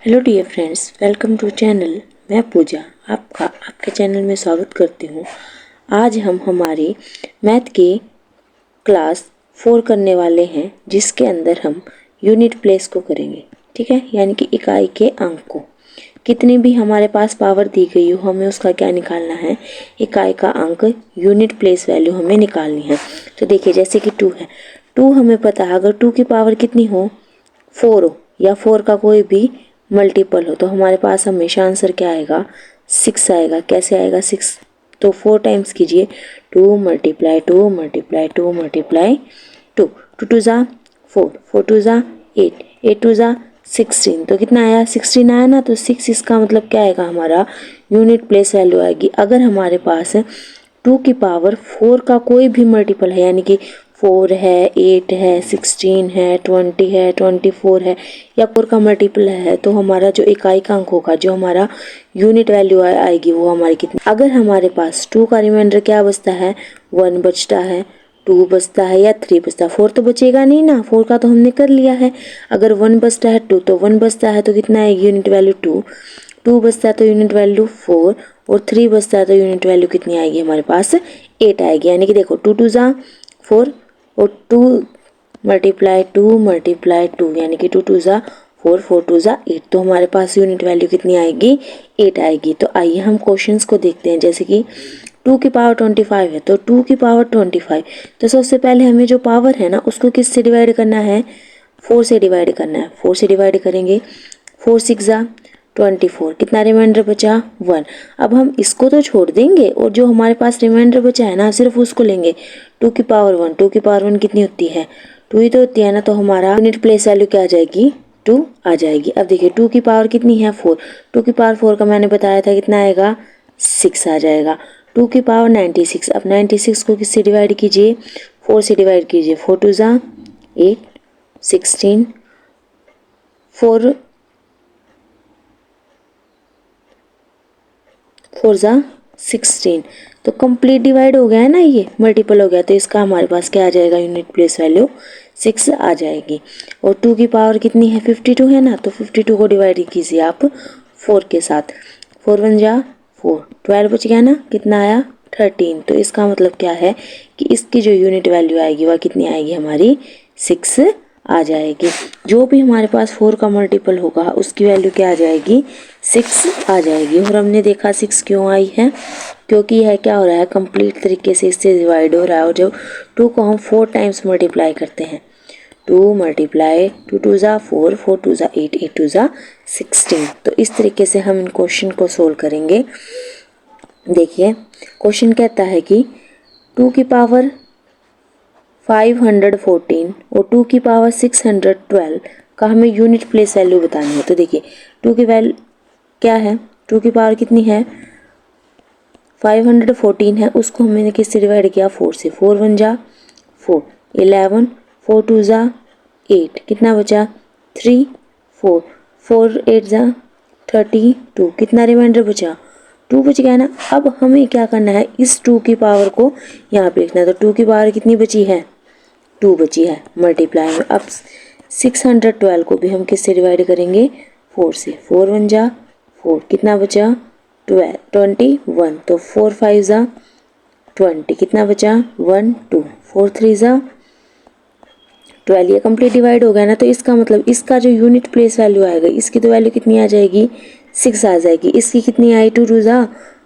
Hello dear friends, welcome to channel. मैं पूजा आपका आपके चैनल में स्वागत करती हूँ। आज हम हमारी मैथ की क्लास 4 करने वाले हैं, जिसके अंदर हम यूनिट प्लेस को करेंगे। ठीक है, यानी कि इकाई के अंक को। कितनी भी हमारे पास पावर दी गई हो, हमें उसका क्या निकालना है, इकाई का अंक, यूनिट प्लेस वैल्यू हमें निकालनी है। तो देखिए, जैसे कि 2 है, 2 हमें पता है, अगर 2 की पावर कितनी हो, 4 हो, या 4 का कोई भी मल्टीपल हो, तो हमारे पास हमेशा आंसर क्या आएगा, 6 आएगा। कैसे आएगा 6? तो 4 टाइम्स कीजिए, 2 मल्टीप्लाई 2 मल्टीप्लाई 2 मल्टीप्लाई 2, 2 टू ज़ा 4, 4 टू ज़ा 8, 8 टू ज़ा 16। तो कितना आया, 16 आया ना। तो 6 इसका मतलब क्या आएगा, हमारा यूनिट प्लेस वैल्यू आएगी। अगर हमारे पास 2 की पावर 4 का कोई भी मल्टीपल है, यानी कि 4 है, 8 है, 16 है, 20 है, 24 है, या 4 का मल्टीपल है, तो हमारा जो इकाई का अंक होगा, जो हमारा यूनिट वैल्यू आएगी, वो हमारी कितनी। अगर हमारे पास 2 का रिमाइंडर क्या बचता है, 1 बचता है, 2 बचता है, या 3 बचता है। 4 तो बचेगा नहीं ना, 4 का तो हमने कर लिया है। अगर 1 बचता है, 2 तो 1 बचता है, तो कितना है यूनिट वैल्यू 2, 2 बचता है तो यूनिट वैल्यू 4, और 3 बचता है तो यूनिट वैल्यू कितनी आएगी हमारे पास, 8 आएगी। यानी कि देखो, 2 टू ज़ा 4 और 2 मल्टीप्लाई 2 मल्टीप्लाई 2, यानी कि 2 टू ज़ा 4, 4 टू ज़ा 8, तो हमारे पास यूनिट वैल्यू कितनी आएगी, 8 आएगी। तो आइए हम क्वेश्चंस को देखते हैं। जैसे कि 2 की पावर 25 है, तो 2 की पावर 25, तो सबसे पहले हमें जो पावर है ना, उसको किस से डिवाइड करना है, 4 से डिवाइड करना है। 4 से डिवाइड करेंगे, 4 6 ज़ा 24, कितना रिमाइंडर बचा, 1। अब हम इसको तो छोड़ देंगे, और जो हमारे पास रिमाइंडर बचा है ना, सिर्फ उसको लेंगे। 2 की पावर 1, 2 की पावर 1 कितनी होती है, 2 ही तो होती है ना। तो हमारा यूनिट प्लेस वैल्यू क्या आ जाएगी, 2 आ जाएगी। अब देखिए, 2 की पावर कितनी है, 4, 2 की पावर 4 का मैंने बताया था कितना आएगा, 6 आ जाएगा। 2 की पावर 96, अब 96 को किससे डिवाइड कीजिए, 4 से डिवाइड कीजिए। 4 टू ज़ा 8, 16, 4 4 ज़ा 16, तो कंप्लीट डिवाइड हो गया है ना, ये मल्टीपल हो गया। तो इसका हमारे पास क्या आ जाएगा, यूनिट प्लेस वैल्यू 6 आ जाएगी। और 2 की पावर कितनी है, 52 है ना, तो 52 को डिवाइड कीजिए आप 4 के साथ। 4 1 ज़ा 4, 12 बच गया ना, कितना आया, 13। तो इसका मतलब क्या है कि इसकी जो यूनिट वैल्यू आएगी, वह कितनी आएगी, हमारी 6 आ जाएगी। जो भी हमारे पास 4 का मल्टीपल होगा, उसकी वैल्यू क्या आ जाएगी, 6 आ जाएगी। और हमने देखा 6 क्यों आई है, क्योंकि यह क्या हो रहा है, कंप्लीट तरीके से इससे डिवाइड हो रहा है। और जब 2 को हम 4 टाइम्स मल्टीप्लाई करते हैं, 2 मल्टीप्लाई 2 टू ज़ा 4, 4 टू ज़ा 8, 8 टू ज़ा 16। तो इस तरीके से हम इन क्वेश्चन को सोल्व करेंगे। देखिए, क्वेश्चन कहता है कि 2 की पावर 514 और 2 की पावर 612 का हमें यूनिट प्लेस वैल्यू बतानी है। तो देखिए, 2 की वैल्यू क्या है, 2 की पावर कितनी है, 514 है, उसको हमने किससे डिवाइड किया, 4 से। 4 1 जा 4, 11, 4 2 जा 8, कितना बचा, 3, 4, 4 8 जा 32, कितना रिमाइंडर बचा, 2 बच गया ना। अब हमें क्या करना है, इस 2 की पावर को यहाँ पे लिखना है। तो 2 की पावर कितनी बची है, 2 बची है, मल्टीप्लाई में। अब 612 को भी हम किससे डिवाइड करेंगे, 4 से। 4 1 जा 4, कितना बचा, 21, तो 4 5 जा 20, कितना बचा, 1 2, 4 3 जा 12, ये कंप्लीट डिवाइड हो गया ना। तो इसका मतलब इसका जो यूनिट प्लेस वैल्यू आएगा, इसकी तो वैल्यू कितनी आ जाएगी, 6 आ जाएगी। इसकी कितनी आई, 2 2 जा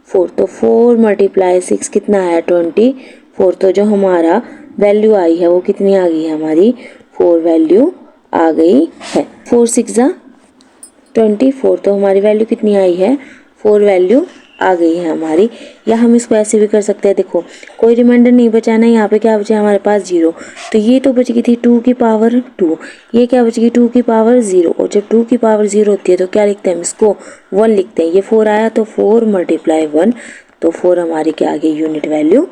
4, तो 4 मल्टीप्लाई 6 कितना आया, 24। तो जो हमारा वैल्यू आई है, वो कितनी आ गई है, हमारी 4 वैल्यू आ गई है। 4 6 जा 24, तो हमारी वैल्यू कितनी आई है, 4 वैल्यू आ गई है हमारी। या हम इसको ऐसे भी कर सकते हैं, देखो कोई रिमाइंडर नहीं बचा ना, यहाँ पे क्या बचा हमारे पास, 0। तो ये तो बच गई थी 2 की पावर 2, ये क्या बच गई, 2 की पावर 0। और जब 2 की पावर 0 होती है, तो क्या लिखते हैं हम इसको, 1 लिखते हैं। ये 4 आया, तो 4 मल्टीप्लाई 1, तो 4 हमारी क्या आ गई, यूनिट वैल्यू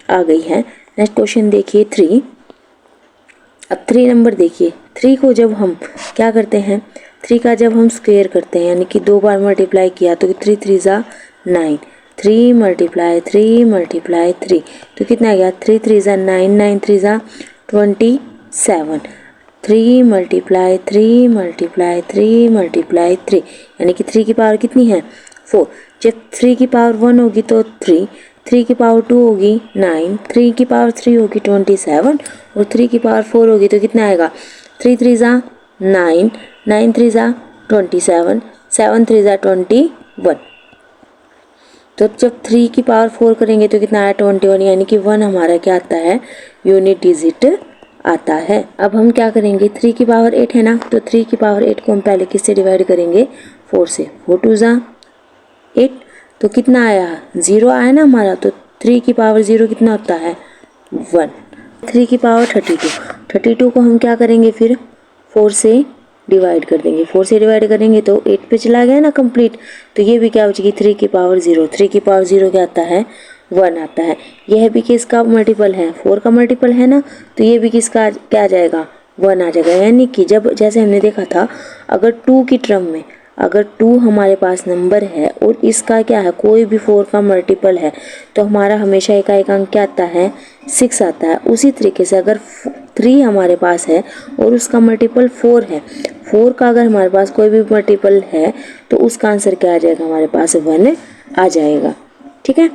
आ गई है। नेक्स्ट क्वेश्चन देखिए 3। अब 3 नंबर देखिए, 3 को जब हम क्या करते हैं, 3 का जब हम स्क्वायर करते हैं, यानी कि 2 बार मल्टीप्लाई किया, तो 3 3 ज़ा 9, 3 मल्टीप्लाई 3 मल्टीप्लाई 3, तो कितना आ गया, 3 3 ज़ा 9, 9 3 ज़ा 27। 3 मल्टीप्लाई 3 मल्टीप्लाई 3 मल्टीप्लाई 3, यानी कि 3 की पावर कितनी है 4। जब 3 की पावर 1 होगी तो 3, 3 की पावर 2 होगी 9, 3 की पावर 3 होगी 27 और 3 की पावर 4 होगी तो कितना आएगा 3 3 ज़ा 9, 9 3 ज़ा 27, 7 3 ज़ा 21। तो जब 3 की पावर 4 करेंगे तो कितना आया 21, यानी कि 1 हमारा क्या आता है यूनिट डिजिट आता है। अब हम क्या करेंगे 3 की पावर 8 है ना, तो 3 की पावर 8 को हम पहले किससे डिवाइड करेंगे 4 से। 4 2 ज़ा 8, तो कितना आया 0 आया ना हमारा, तो 3 की पावर 0 कितना होता है 1। 3 की पावर 32, 32 को हम क्या करेंगे फिर 4 से डिवाइड कर देंगे। 4 से डिवाइड करेंगे तो 8 पे चला गया ना कंप्लीट, तो ये भी क्या बचेगी 3 की पावर 0। 3 की पावर 0 क्या आता है 1 आता है। यह भी किसका मल्टीपल है 4 का मल्टीपल है ना, तो ये भी किसका क्या आ जाएगा 1 आ जाएगा। यानी कि जब जैसे हमने देखा था अगर 2 की टर्म में अगर 2 हमारे पास नंबर है और इसका क्या है कोई भी 4 का मल्टीपल है तो हमारा हमेशा एक अंक क्या आता है 6 आता है। उसी तरीके से अगर 3 हमारे पास है और उसका मल्टीपल 4 है, 4 का अगर हमारे पास कोई भी मल्टीपल है तो उसका आंसर क्या आ जाएगा हमारे पास 1 आ जाएगा। ठीक है,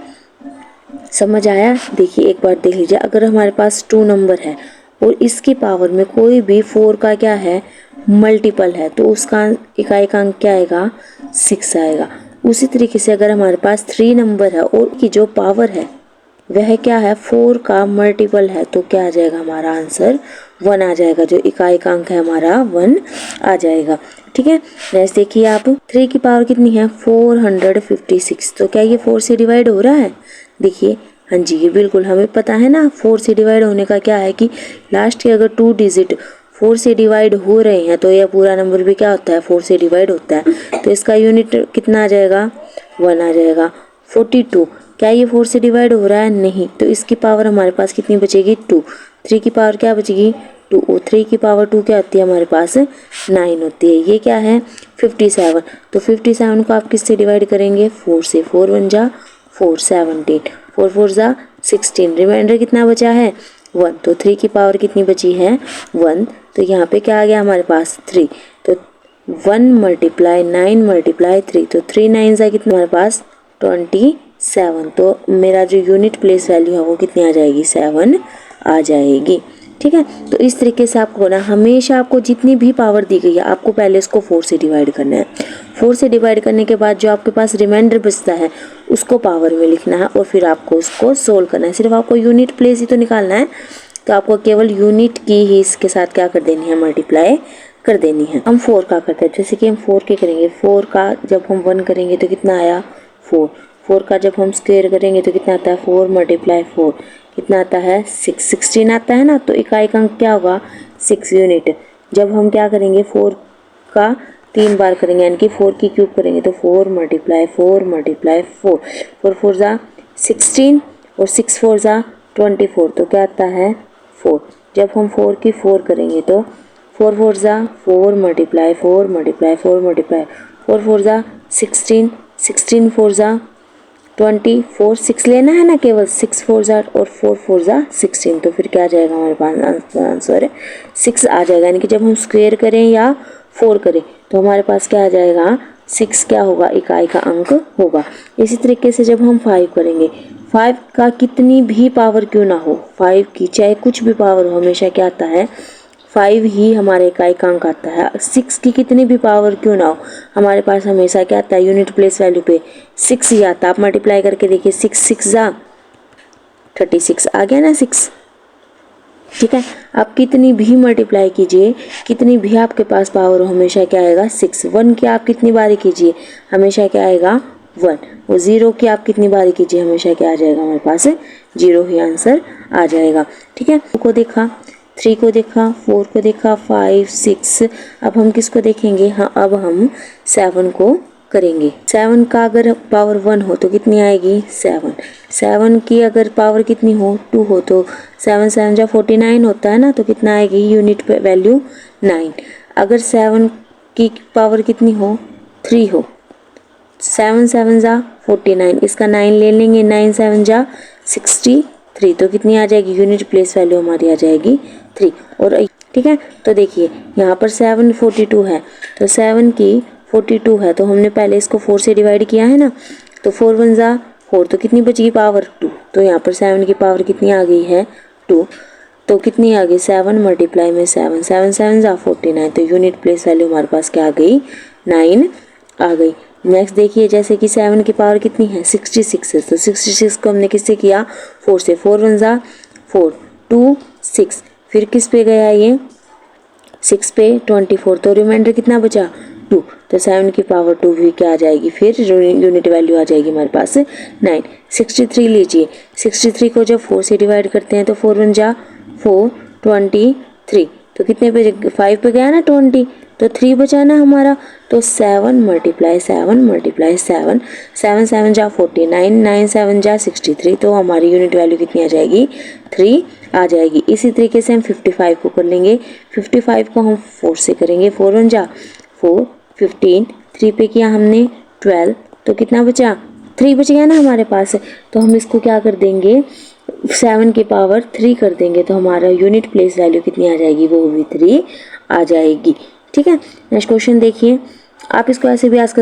समझ आया। देखिए एक बार देख लीजिए, अगर हमारे पास 2 नंबर है और इसकी पावर में कोई भी 4 का क्या है मल्टीपल है तो उसका इकाई अंक क्या आएगा 6 आएगा। उसी तरीके से अगर हमारे पास 3 नंबर है और की जो पावर है वह क्या है 4 का मल्टीपल है तो क्या आ जाएगा हमारा आंसर 1 आ जाएगा। जो इकाई का अंक है हमारा 1 आ जाएगा। ठीक है, नेक्स्ट देखिए आप 3 की पावर कितनी है 456, तो क्या ये 4 से डिवाइड हो रहा है। देखिए हाँ जी, ये बिल्कुल हमें पता है ना 4 से डिवाइड होने का क्या है कि लास्ट के अगर 2 डिजिट 4 से डिवाइड हो रहे हैं तो यह पूरा नंबर भी क्या होता है 4 से डिवाइड होता है। तो इसका यूनिट कितना आ जाएगा 1 आ जाएगा। 42, क्या ये 4 से डिवाइड हो रहा है नहीं, तो इसकी पावर हमारे पास कितनी बचेगी 2। 3 की पावर क्या बचेगी 2 और 3 की पावर 2 क्या होती है हमारे पास 9 होती है। ये क्या है 57, तो 57 को आप किससे डिवाइड करेंगे 4 से। 4 1 जा 4 17, 4 4 जा 16, रिमाइंडर कितना बचा है 1। तो 3 की पावर कितनी बची है 1, तो यहाँ पे क्या आ गया हमारे पास 3। तो 1 मल्टीप्लाई 9 मल्टीप्लाई 3, तो 3 9 जा कितना हमारे पास 27, तो मेरा जो यूनिट प्लेस वैल्यू है वो कितनी आ जाएगी 7 आ जाएगी। ठीक है, तो इस तरीके से आपको ना हमेशा आपको जितनी भी पावर दी गई है आपको पहले इसको 4 से डिवाइड करना है। 4 से डिवाइड करने के बाद जो आपके पास रिमाइंडर बचता है उसको पावर में लिखना है और फिर आपको उसको सोल्व करना है। सिर्फ आपको यूनिट प्लेस ही तो निकालना है, तो आपको केवल यूनिट की ही इसके साथ क्या कर देनी है मल्टीप्लाई कर देनी है। हम 4 का करते हैं, जैसे कि हम 4 के करेंगे। 4 का जब हम 1 करेंगे तो कितना आया 4। 4 का जब हम स्क्वायर करेंगे तो कितना आता है 4 मल्टीप्लाई 4 कितना आता है 6, 16 आता है ना, तो इकाई का अंक क्या होगा 6 यूनिट। जब हम क्या करेंगे 4 का 3 बार करेंगे यानी कि 4 की क्यूब करेंगे तो 4 मल्टीप्लाई 4 मल्टीप्लाई 4, 4 4 ज़ा 16 और 6 4 ज़ा 24, तो क्या आता है 4। जब हम 4 की 4 करेंगे तो 4 4 ज़ा 4 मल्टीप्लाई 4 मल्टीप्लाई 4 मल्टीप्लाई 4 4 ज़ा 16, 16 4 ज़ा 24, 6 लेना है ना केवल, 6 4 ज़ा और 4 4 ज़ा 16, तो फिर क्या आ जाएगा हमारे पास आंसर 6 आ जाएगा। यानी कि जब हम स्क्वायर करें या 4 करें तो हमारे पास क्या आ जाएगा 6 क्या होगा इकाई का अंक होगा। इसी तरीके से जब हम 5 करेंगे, 5 का कितनी भी पावर क्यों ना हो, 5 की चाहे कुछ भी पावर हो हमेशा क्या आता है 5 ही हमारे इकाई का अंक आता है। 6 की कितनी भी पावर क्यों ना हो हमारे पास हमेशा क्या आता है यूनिट प्लेस वैल्यू पे 6 ही आता है। आप मल्टीप्लाई करके देखिए 6 6 ज़ा 36 आ गया ना 6। ठीक है, आप कितनी भी मल्टीप्लाई कीजिए, कितनी भी आपके पास पावर हो हमेशा क्या आएगा 6। 1 की आप कितनी बारी कीजिए हमेशा क्या आएगा 1, और 0 की आप कितनी बारी कीजिए हमेशा क्या आ जाएगा हमारे पास 0 ही आंसर आ जाएगा। ठीक है, 2 को देखा, 3 को देखा, 4 को देखा, 5 6, अब हम किसको देखेंगे, हाँ अब हम 7 को करेंगे। 7 का अगर पावर 1 हो तो कितनी आएगी 7। 7 की अगर पावर कितनी हो 2 हो तो 7 7 जा 49 होता है ना, तो कितना आएगी यूनिट वैल्यू 9। अगर 7 की पावर कितनी हो 3 हो, 7 7 जा 49, इसका 9 ले लेंगे, 9 7 जा 63, तो कितनी आ जाएगी यूनिट प्लेस वैल्यू हमारी आ जाएगी 3। और ठीक है। तो देखिए यहाँ पर 7 42 है, तो 7 की 42 है, तो हमने पहले इसको 4 से डिवाइड किया है ना, तो 4 1 जा 4, तो कितनी बचेगी पावर 2। तो यहाँ पर 7 की पावर कितनी आ गई है 2, तो कितनी आ गई 7 मल्टीप्लाई में 7, 7 7 जा 49, तो यूनिट प्लेस वैल्यू हमारे पास क्या आ गई 9 आ गई। नेक्स्ट देखिए जैसे कि 7 की पावर कितनी है 66 है, तो 66 को हमने किससे किया 4 से, 4 1 जा 4 2 6, फिर किस पे गया ये 6 पे 24, तो रिमाइंडर कितना बचा 2, तो 7 की पावर 2 भी क्या आ जाएगी, फिर यूनिट वैल्यू आ जाएगी हमारे पास 9। 63 लीजिए, 63 को जब 4 से डिवाइड करते हैं तो 4 1 जा 4 23, तो कितने पे 5 पे गया ना 20, तो 3 बचा ना हमारा, तो 7 मल्टीप्लाई 7 मल्टीप्लाई 7, 7 7 जा 49, 9 7 जा 63, तो हमारी यूनिट वैल्यू कितनी आ जाएगी 3 आ जाएगी। इसी तरीके से हम 55 को कर लेंगे, 55 को हम 4 से करेंगे, 4 1 जा 4 15, 3 पे किया हमने 12, तो कितना बचा 3 बच गया ना हमारे पास, तो हम इसको क्या कर देंगे 7 की पावर 3 कर देंगे, तो हमारा यूनिट प्लेस वैल्यू कितनी आ जाएगी, वो भी 3 आ जाएगी। ठीक है। नेक्स्ट क्वेश्चन देखिए, आप इसको ऐसे भी याद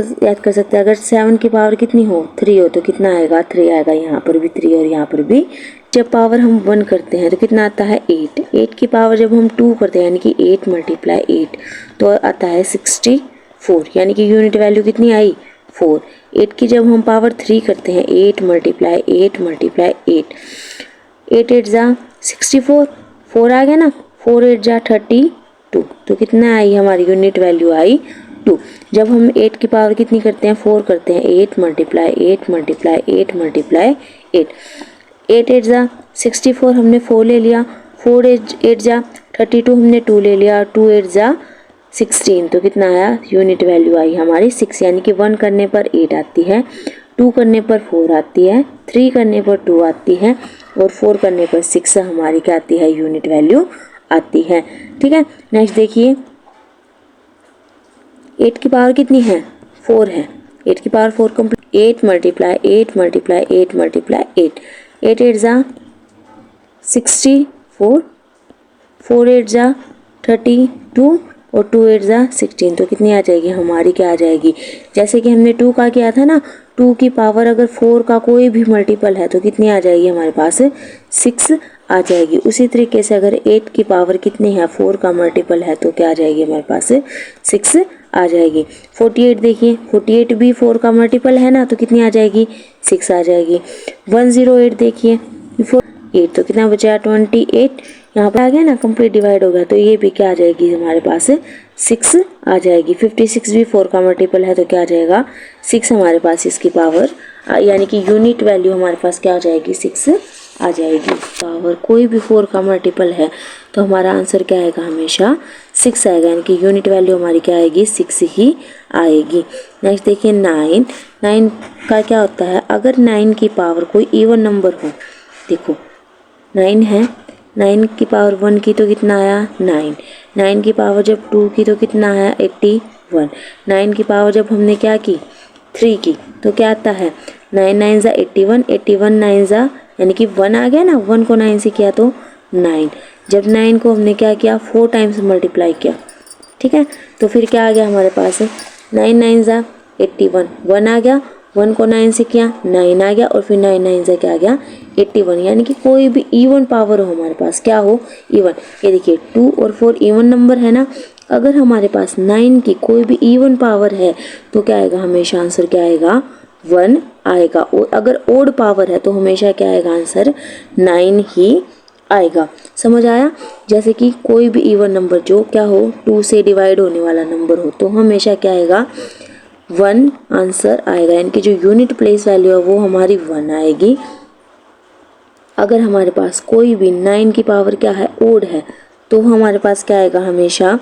कर सकते हैं, अगर 7 की पावर कितनी हो 3 हो, तो कितना आएगा 3 आएगा, यहाँ पर भी 3 और यहाँ पर भी। जब पावर हम 1 करते हैं तो कितना आता है 8, 8 की पावर जब हम 2 करते हैं यानी कि 8 मल्टीप्लाई 8, तो आता है 64, यानी कि यूनिट वैल्यू कितनी आई 4। 8 की जब हम पावर 3 करते हैं 8 मल्टीप्लाई 8 मल्टीप्लाई 8, 8 8 जा 64, 4 आ गया ना, 4 8 जा 32, तो कितना आई हमारी यूनिट वैल्यू आई 2। जब हम 8 की पावर कितनी करते हैं 4 करते हैं 8 मल्टीप्लाई 8 मल्टीप्लाई 8 मल्टीप्लाई 8, 8 8 जा 64, हमने 4 ले लिया, 4 8 जा 32, हमने 2 ले लिया, 2 8 जा 16, तो कितना आया यूनिट वैल्यू आई हमारी 6, यानी कि 1 करने पर 8 आती है, 2 करने पर 4 आती है, 3 करने पर 2 आती है, और 4 करने पर 6 हमारी क्या आती है यूनिट वैल्यू आती है। ठीक है। नेक्स्ट देखिए 8 की पावर कितनी है 4 है, 8 की power 4 complete, 8 multiply 8 multiply 8 multiply 8, 8 8 जा 64, 4 8 जा 32, और 2 8 जा 16, तो कितनी आ जाएगी हमारी क्या आ जाएगी, जैसे कि हमने 2 का किया था ना, 2 की पावर अगर 4 का कोई भी मल्टीपल है तो कितनी आ जाएगी हमारे पास 6 आ जाएगी। उसी तरीके से अगर 8 की पावर कितनी है 4 का मल्टीपल है तो क्या आ जाएगी हमारे पास 6 आ जाएगी। 48 देखिए, 48 भी 4 का मल्टीपल है ना, तो कितनी आ जाएगी 6 आ जाएगी। 108 देखिए, 8 तो कितना बचा 28, यहाँ पर आ गया ना कंप्लीट डिवाइड हो गया, तो ये भी क्या आ जाएगी हमारे पास 6 आ जाएगी। 56 भी 4 का मल्टीपल है तो क्या आ जाएगा 6 हमारे पास इसकी पावर, यानी कि यूनिट वैल्यू हमारे पास क्या आ जाएगी 6 आ जाएगी। पावर कोई भी 4 का मल्टीपल है तो हमारा आंसर क्या आएगा हमेशा 6 आएगा, यानी कि यूनिट वैल्यू हमारी क्या आएगी 6 ही आएगी। नेक्स्ट देखिए 9, 9 का क्या होता है, अगर 9 की पावर कोई इवन नंबर हो, देखो 9 है, 9 की पावर 1 की तो कितना आया 9, 9 की पावर जब 2 की तो कितना आया 81, 9 की पावर जब हमने क्या की 3 की तो क्या आता है 9 9 जा 81, 81 9 जा यानी कि 1 आ गया ना, 1 को 9 से किया तो 9, जब 9 को हमने क्या किया 4 टाइम्स मल्टीप्लाई किया, ठीक है, तो फिर क्या आ गया हमारे पास 9 9 जा 81, 1 आ गया, 1 को 9 से किया 9 आ गया, और फिर 9 9 से क्या आ गया 81, यानी कि कोई भी इवन पावर हो हमारे पास क्या हो इवन। ये देखिए 2 और 4 इवन नंबर है ना, अगर हमारे पास 9 की कोई भी इवन पावर है तो क्या आएगा हमेशा आंसर क्या आएगा 1 आएगा, और अगर ओड पावर है तो हमेशा क्या आएगा आंसर 9 ही आएगा। समझ आया। जैसे कि कोई भी इवन नंबर जो क्या हो 2 से डिवाइड होने वाला नंबर हो तो हमेशा क्या आएगा 1 आंसर आएगा, यानी कि जो यूनिट प्लेस वैल्यू है वो हमारी 1 आएगी। अगर हमारे पास कोई भी 9 की पावर क्या है ओड है तो हमारे पास क्या आएगा हमेशा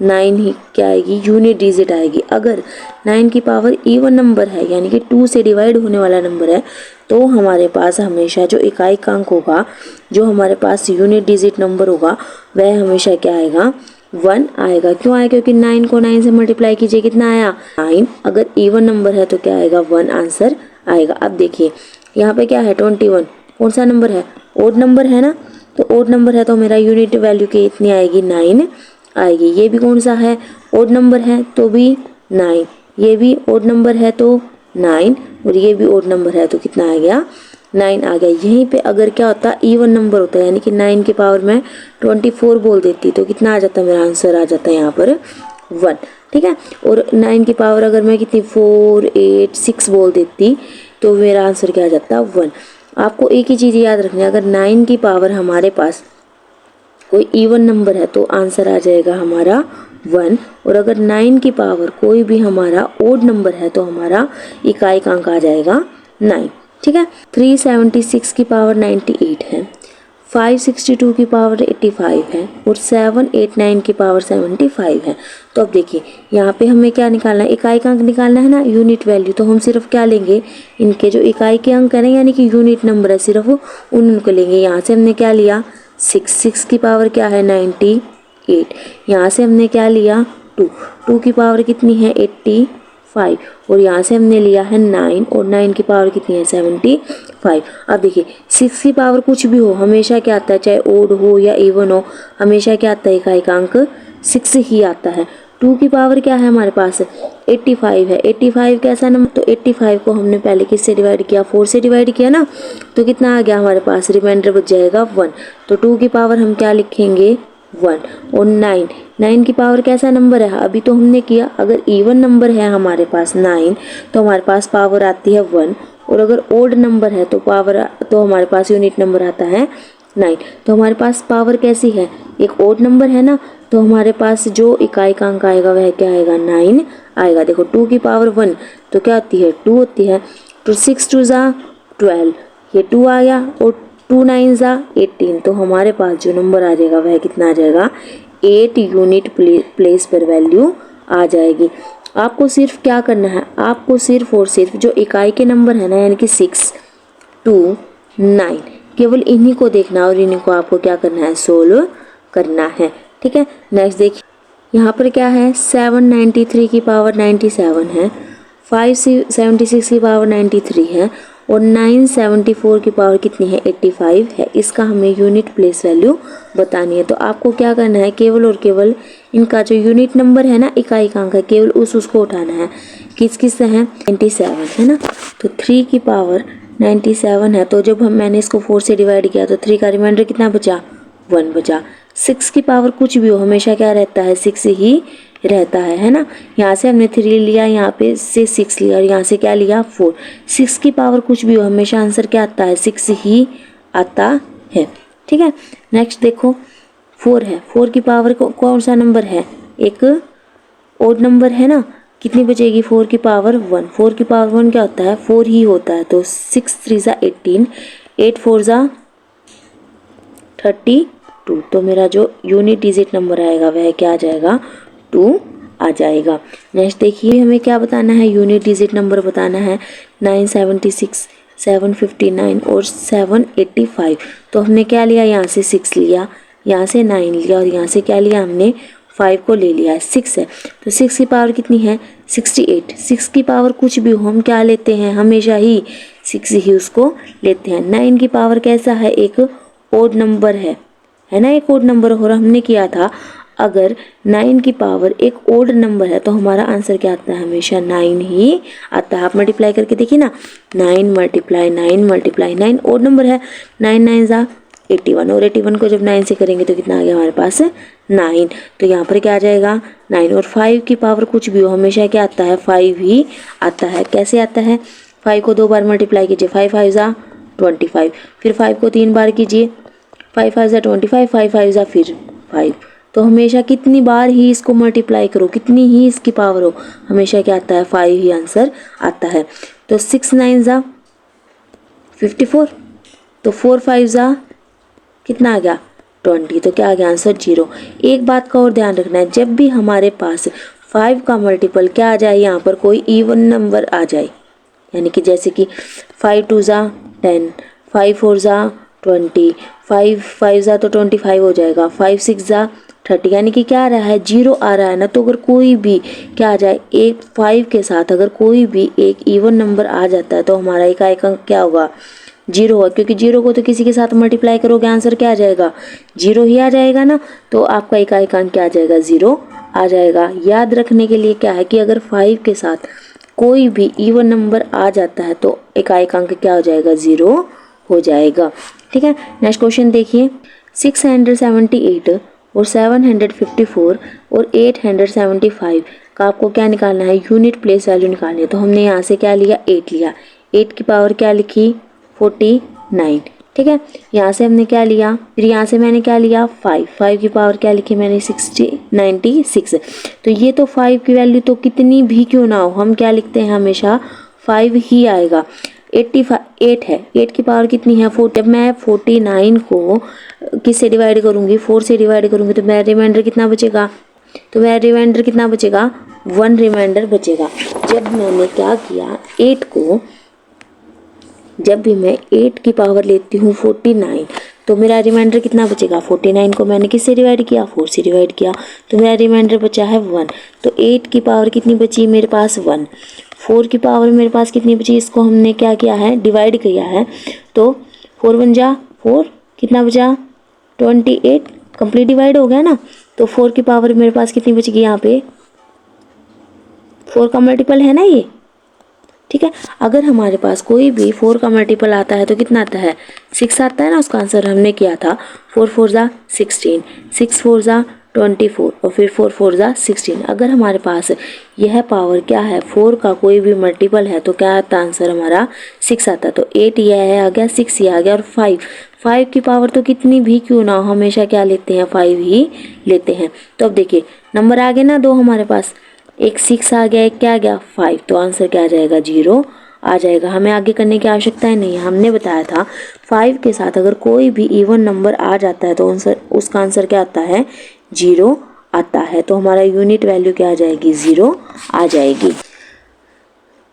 9 ही क्या आएगी यूनिट डिजिट आएगी। अगर 9 की पावर इवन नंबर है यानी कि 2 से डिवाइड होने वाला नंबर है तो हमारे पास हमेशा जो इकाई अंक होगा, जो हमारे पास यूनिट डिजिट नंबर होगा, वह हमेशा क्या आएगा 1 आएगा। क्यों आएगा? क्योंकि 9 को 9 से मल्टीप्लाई कीजिए कितना आया 9। अगर इवन नंबर है तो क्या आएगा 1 आंसर आएगा। अब देखिए यहाँ पे क्या है 21, कौन सा नंबर है ओड नंबर है ना, तो ओड नंबर है तो मेरा यूनिट वैल्यू कितनी आएगी, 9 आएगी। ये भी कौन सा है, ओड नंबर है तो भी 9, ये भी ओड नंबर है तो 9, और ये भी ओड नंबर है तो कितना आ गया, 9 आ गया। यहीं पे अगर क्या होता, इवन नंबर होता है, यानी कि 9 की पावर में 24 बोल देती तो कितना आ जाता, मेरा आंसर आ जाता है यहाँ पर 1, ठीक है। और 9 की पावर अगर मैं कितनी 4, 8, 6 बोल देती तो मेरा आंसर क्या आ जाता, 1। आपको एक ही चीज़ याद रखनी है, अगर 9 की पावर हमारे पास कोई इवन नंबर है तो आंसर आ जाएगा हमारा 1, और अगर 9 की पावर कोई भी हमारा ओड नंबर है तो हमारा इकाई का अंक आ जाएगा 9, ठीक है। 376 की पावर 98 है, 562 की पावर 85 है, और 789 की पावर 75 है। तो अब देखिए यहाँ पे हमें क्या निकालना है, इकाई का अंक निकालना है ना, यूनिट वैल्यू। तो हम सिर्फ क्या लेंगे, इनके जो इकाई के अंक है ना, यानी कि यूनिट नंबर है, सिर्फ उनको लेंगे। यहाँ से हमने क्या लिया 6 की पावर क्या है 98, यहाँ से हमने क्या लिया 2 की पावर कितनी है 85, और यहाँ से हमने लिया है 9, और 9 की पावर कितनी है 75। अब देखिए 6 की पावर कुछ भी हो, हमेशा क्या आता है, चाहे ओड हो या इवन हो, हमेशा क्या आता है, इकाई का अंक 6 ही आता है। 2 की पावर क्या है हमारे पास 85 है, 85 कैसा नंबर, तो 85 को हमने पहले किससे डिवाइड किया, 4 से डिवाइड किया ना, तो कितना आ गया हमारे पास, रिमाइंडर बच जाएगा 1। तो 2 की पावर हम क्या लिखेंगे 1, और 9 की पावर कैसा नंबर है, अभी तो हमने किया, अगर इवन नंबर है हमारे पास 9 तो हमारे पास पावर आती है 1, और अगर ओड नंबर है तो पावर, तो हमारे पास यूनिट नंबर आता है 9। तो हमारे पास पावर कैसी है, एक ओड नंबर है ना, तो हमारे पास जो इकाई का अंक आएगा वह क्या आएगा 9 आएगा। देखो 2 की पावर 1 तो क्या होती है 2 होती है, तो 6 2 ज़ा 12, ये 2 आ गया, और 2 9 ज़ा 18, तो हमारे पास जो नंबर आ जाएगा वह कितना आ जाएगा 8 यूनिट प्लेस पर वैल्यू आ जाएगी। आपको सिर्फ क्या करना है, आपको सिर्फ और सिर्फ जो इकाई के नंबर है ना, यानी कि 6, 2, 9, केवल इन्हीं को देखना और इन्हीं को आपको क्या करना है, सोल्व करना है, ठीक है। नेक्स्ट देखिए यहाँ पर क्या है, 793 की पावर 97 है, 576 की पावर 93 है, और 974 की पावर कितनी है 85 है। इसका हमें यूनिट प्लेस वैल्यू बतानी है। तो आपको क्या करना है, केवल और केवल इनका जो यूनिट नंबर है ना, इकाई का अंक है, केवल उसको उठाना है। किस किस से है 97 है ना, तो 3 की पावर 97 है, तो जब मैंने इसको 4 से डिवाइड किया तो 3 का रिमाइंडर कितना बचा 1 बचा। 6 की पावर कुछ भी हो, हमेशा क्या रहता है 6 ही रहता है ना। यहाँ से हमने 3 लिया, यहाँ पे से 6 लिया, और यहाँ से क्या लिया 4। 6 की पावर कुछ भी हो, हमेशा आंसर क्या आता है 6 ही आता है, ठीक है। नेक्स्ट देखो 4 है, 4 की पावर कौन सा नंबर है, एक ओड नंबर है ना, कितनी बचेगी 4 की पावर 1। 4 की पावर 1 क्या होता है 4 ही होता है, तो 6 3 ज़ा 18, 8 4 ज़ा 32, तो मेरा जो यूनिट डिजिट नंबर आएगा वह क्या आ जाएगा 2 आ जाएगा। नेक्स्ट देखिए हमें क्या बताना है, यूनिट डिजिट नंबर बताना है 976, 759 और 785। तो हमने क्या लिया, यहाँ से 6 लिया, यहाँ से 9 लिया, और यहाँ से क्या लिया हमने 5 को ले लिया, 6 है, तो 6 की पावर कितनी है 68। 6 की पावर कुछ भी हो, हम क्या लेते हैं हमेशा ही 6 ही उसको लेते हैं। 9 की पावर कैसा है, एक ओड नंबर है ना, एक ओड नंबर। और हमने किया था अगर 9 की पावर एक ओड नंबर है तो हमारा आंसर क्या आता है, हमेशा 9 ही आता है। आप मल्टीप्लाई करके देखिए ना, 9 मल्टीप्लाई 9 मल्टीप्लाई 9 ओड नंबर है, 9 9 ज़ा 81, और 81 को जब 9 से करेंगे तो कितना आ गया हमारे पास 9। तो यहाँ पर क्या आ जाएगा 9। और 5 की पावर कुछ भी हो, हमेशा क्या आता है 5 ही आता है। कैसे आता है, 5 को 2 बार मल्टीप्लाई कीजिए, 5 5 ज़ा 25, फिर 5 को 3 बार कीजिए, 5 5 ज़ा 25, 5 5 ज़ा फिर 5। तो हमेशा कितनी बार ही इसको मल्टीप्लाई करो, कितनी ही इसकी पावर हो, हमेशा क्या आता है 5 ही आंसर आता है। तो 6 9 ज़ा 54, तो 4 5 ज़ा कितना आ गया 20, तो क्या आ गया आंसर 0। एक बात का और ध्यान रखना है, जब भी हमारे पास 5 का मल्टीपल क्या आ जाए, यहाँ पर कोई इवन नंबर आ जाए, यानी कि जैसे कि 5 2 ज़ा 10, 5 4 ज़ा 20, 5 5 ज़ा तो 25 हो जाएगा, 5 6 ज़ा 30, यानी कि क्या आ रहा है 0 आ रहा है ना। तो अगर कोई भी क्या आ जाए, एक 5 के साथ अगर कोई भी एक इवन नंबर आ जाता है तो हमारा इकाई अंक क्या होगा जीरो होगा, क्योंकि जीरो को तो किसी के साथ मल्टीप्लाई करोगे आंसर क्या आ जाएगा, जीरो ही आ जाएगा ना। तो आपका इकाई क्या आ जाएगा, जीरो आ जाएगा। याद रखने के लिए क्या है कि अगर 5 के साथ कोई भी इवन नंबर आ जाता है तो इकाई अंक क्या हो जाएगा, जीरो हो जाएगा। ठीक है, नेक्स्ट क्वेश्चन देखिए। 678 और 754 और 875 का आपको क्या निकालना है, यूनिट प्लेस वैल्यू निकालनी है। तो हमने यहाँ से क्या लिया, 8 लिया, 8 की पावर क्या लिखी, 49। ठीक है, यहाँ से हमने क्या लिया, फिर यहाँ से मैंने क्या लिया, 5 की पावर क्या लिखी मैंने, 96। तो ये तो 5 की वैल्यू तो कितनी भी क्यों ना हो, हम क्या लिखते हैं, हमेशा 5 ही आएगा। 8 है, 8 की पावर कितनी है, 4। जब मैं 49 को किससे डिवाइड करूँगी, 4 से डिवाइड करूँगी, तो मेरा रिमाइंडर कितना बचेगा, तो मेरा रिमाइंडर कितना बचेगा, 1 रिमाइंडर बचेगा। जब मैंने क्या किया, 8 को, जब भी मैं 8 की पावर लेती हूँ 49, तो मेरा रिमाइंडर कितना बचेगा, 49 को मैंने किससे डिवाइड किया, 4 से डिवाइड किया, तो मेरा रिमाइंडर बचा है 1। तो 8 की पावर कितनी बची मेरे पास, 1। 4 की पावर मेरे पास कितनी बची, इसको हमने क्या किया है, डिवाइड किया है। तो 4 1 जा 4, कितना बचा, 28, कंप्लीट डिवाइड हो गया ना। तो 4 की पावर मेरे पास कितनी बचेगी, यहाँ पे 4 का मल्टीपल है ना ये। ठीक है, अगर हमारे पास कोई भी 4 का मल्टीपल आता है तो कितना आता है, 6 आता है ना। उसका आंसर हमने किया था 4 4 जा 16, 6 4 जा 24 और फिर 4 4 जा 16। अगर हमारे पास यह पावर क्या है, 4 का कोई भी मल्टीपल है तो क्या आता आंसर हमारा, 6 आता। तो 8 यह आ गया, 6 ये आ गया, और 5 की पावर तो कितनी भी क्यों ना हो, हमेशा क्या लेते हैं, 5 ही लेते हैं। तो अब देखिए नंबर आ गए ना दो हमारे पास, एक 6 आ गया, एक क्या आ गया, 5। तो आंसर क्या आ जाएगा, 0 आ जाएगा। हमें आगे करने की आवश्यकता ही नहीं है, हमने बताया था 5 के साथ अगर कोई भी इवन नंबर आ जाता है तो उसका आंसर क्या आता है, 0 आता है। तो हमारा यूनिट वैल्यू क्या आ जाएगी, 0 आ जाएगी।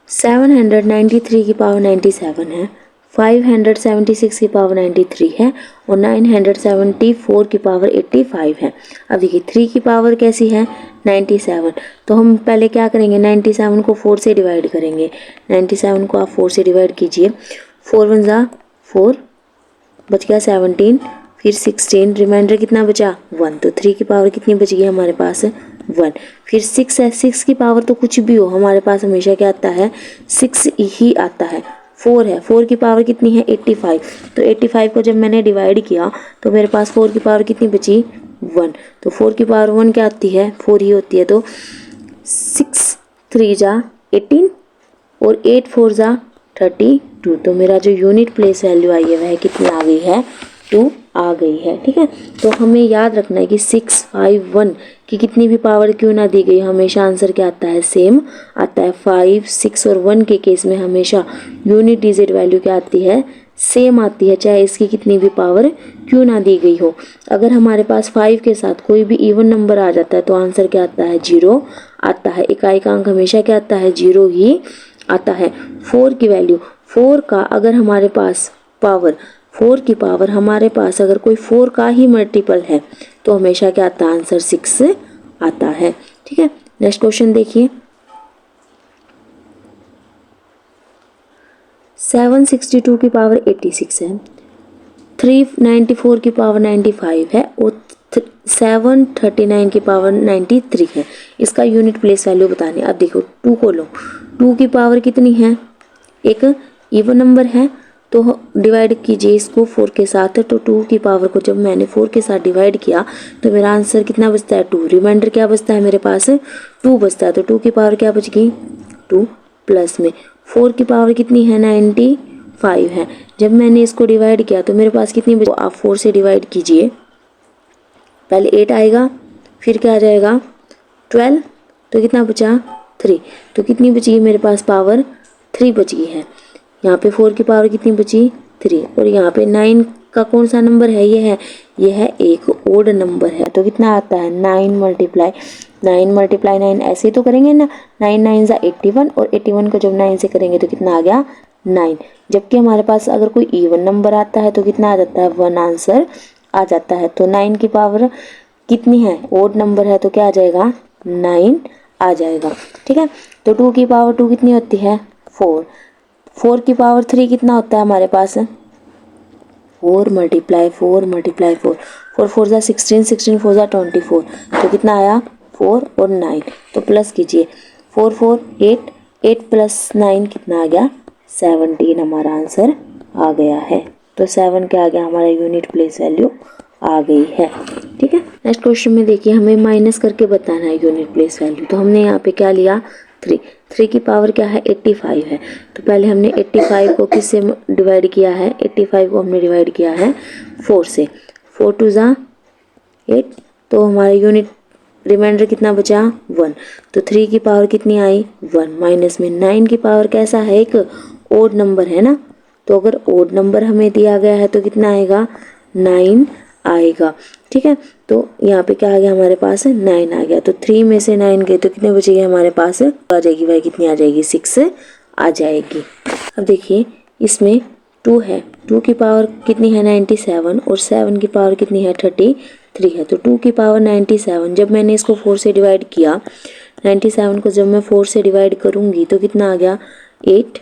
793 की पावर 97 है, 576 की पावर 93 है और 974 की पावर 85 है। अब देखिए 3 की पावर कैसी है, 97। तो हम पहले क्या करेंगे, 97 को 4 से डिवाइड करेंगे। 97 को आप 4 से डिवाइड कीजिए, 4 1 जा 4, बच गया 17, फिर 16, रिमाइंडर कितना बचा, 1। तो 3 की पावर कितनी बच गई हमारे पास, 1। फिर 6 है, 6 की पावर तो कुछ भी हो हमारे पास हमेशा क्या आता है, 6 ही आता है। 4 है, 4 की पावर कितनी है, 85। तो 85 को जब मैंने डिवाइड किया तो मेरे पास 4 की पावर कितनी बची, 1। तो 4 की पावर 1 क्या आती है, 4 ही होती है। तो 6 3 जा 18 और 8 4 जा 32। तो मेरा जो यूनिट प्लेस वैल्यू आई है वह कितनी आ गई है, 2 आ गई है। ठीक है, तो हमें याद रखना है कि 6 5 1 की कितनी भी पावर क्यों ना दी गई, हमेशा आंसर क्या आता है, सेम आता है। 5 6 और 1 के केस में हमेशा यूनिट डिजिट वैल्यू क्या आती है, सेम आती है, चाहे इसकी कितनी भी पावर क्यों ना दी गई हो। अगर हमारे पास 5 के साथ कोई भी इवन नंबर आ जाता है तो आंसर क्या आता है, 0 आता है। इकाई का अंक हमेशा क्या आता है, 0 ही आता है। 4 की वैल्यू, 4 का अगर हमारे पास पावर, 4 की पावर हमारे पास अगर कोई 4 का ही मल्टीपल है तो हमेशा क्या आता है, आंसर 6 आता है। ठीक है, नेक्स्ट क्वेश्चन देखिए। 762 की पावर 86 है, 394 की पावर 95 है और 739 की पावर 93 है। इसका यूनिट प्लेस वैल्यू बताने। अब देखो 2 को लो, 2 की पावर कितनी है, एक इवन नंबर है तो डिवाइड कीजिए इसको 4 के साथ। तो 2 की पावर को जब मैंने 4 के साथ डिवाइड किया तो मेरा आंसर कितना बचता है, 2। रिमाइंडर क्या बचता है मेरे पास, 2 बचता है। तो 2 की पावर क्या बच गई, 2 प्लस में 4 की पावर कितनी है, 95 है। जब मैंने इसको डिवाइड किया तो मेरे पास कितनी बची, आप 4 से डिवाइड कीजिए, पहले 8 आएगा फिर क्या आ जाएगा 12, तो कितना बचा 3। तो कितनी बची मेरे पास पावर, 3 बच गई है। यहाँ पे 4 की पावर कितनी बची, 3। और यहाँ पे 9 का कौन सा नंबर है, ये है एक ओड नंबर है। तो कितना आता है, 9 मल्टीप्लाई 9 ऐसे ही तो करेंगे ना, 9 9 जा 81 और 81 को जब 9 से करेंगे तो कितना आ गया, 9। जबकि हमारे पास अगर कोई इवन नंबर आता है तो कितना आ जाता है, 1 आंसर आ जाता है। तो 9 की पावर कितनी है, ओड नंबर है तो क्या आ जाएगा, 9 आ जाएगा। ठीक है, तो 2 की पावर 2 कितनी होती है, 4। 4 की पावर 3 कितना होता है हमारे पास, 4 मल्टीप्लाई 4 मल्टीप्लाई 4, 4 4 जा 16, 16 4 जा 24, तो कितना आया 4 और 9, तो प्लस कीजिए 4 4 8, 8 प्लस 9 कितना आ गया 17, हमारा आंसर आ गया है। तो 7 क्या आ गया हमारा यूनिट प्लेस वैल्यू आ गई है। ठीक है, नेक्स्ट क्वेश्चन में देखिए हमें माइनस करके बताना है यूनिट प्लेस वैल्यू। तो हमने यहाँ पे क्या लिया 3, 3 की पावर क्या है 85 है। तो पहले हमने 85 को किससे डिवाइड किया है, 85 को हमने डिवाइड किया है 4 से, 4 2 जा 8, तो हमारा यूनिट रिमाइंडर कितना बचा 1। तो 3 की पावर कितनी आई 1, माइनस में 9 की पावर कैसा है एक ओड नंबर है ना, तो अगर ओड नंबर हमें दिया गया है तो कितना आएगा 9 आएगा। ठीक है, तो यहाँ पे क्या आ गया हमारे पास 9 आ गया। तो 3 में से 9 गए तो कितने बचेंगे हमारे पास आ जाएगी भाई, कितनी आ जाएगी 6 आ जाएगी। अब देखिए इसमें 2 है, 2 की पावर कितनी है 97 और 7 की पावर कितनी है 33 है। तो 2 की पावर 97, जब मैंने इसको 4 से डिवाइड किया, 97 को जब मैं 4 से डिवाइड करूँगी तो कितना आ गया 8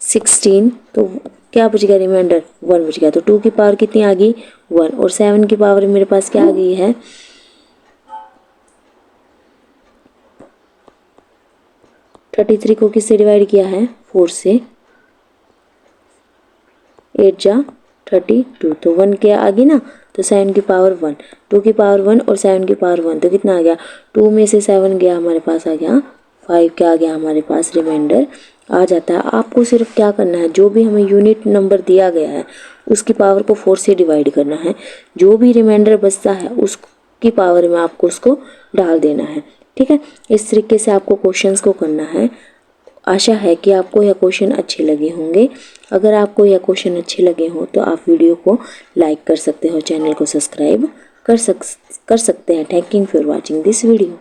16, तो क्या बच गया रिमाइंडर 1 बच गया। तो 2 की पावर कितनी आ गई 1 और 7 की पावर मेरे पास क्या आ गई है 33 को किससे डिवाइड किया है 4 से, 8 जा 32, तो 1 क्या आ गई ना, तो 7 की पावर 1, 2 की पावर 1 और 7 की पावर 1, तो कितना आ गया 2 में से 7 गया हमारे पास आ गया 5, क्या आ गया हमारे पास रिमाइंडर आ जाता है। आपको सिर्फ क्या करना है, जो भी हमें यूनिट नंबर दिया गया है उसकी पावर को 4 से डिवाइड करना है, जो भी रिमाइंडर बचता है उसकी पावर में आपको उसको डाल देना है। ठीक है, इस तरीके से आपको क्वेश्चंस को करना है। आशा है कि आपको यह क्वेश्चन अच्छे लगे होंगे। अगर आपको यह क्वेश्चन अच्छे लगे हों तो आप वीडियो को लाइक कर सकते हो, चैनल को सब्सक्राइब कर सकते हैं। Thank you for watching this video.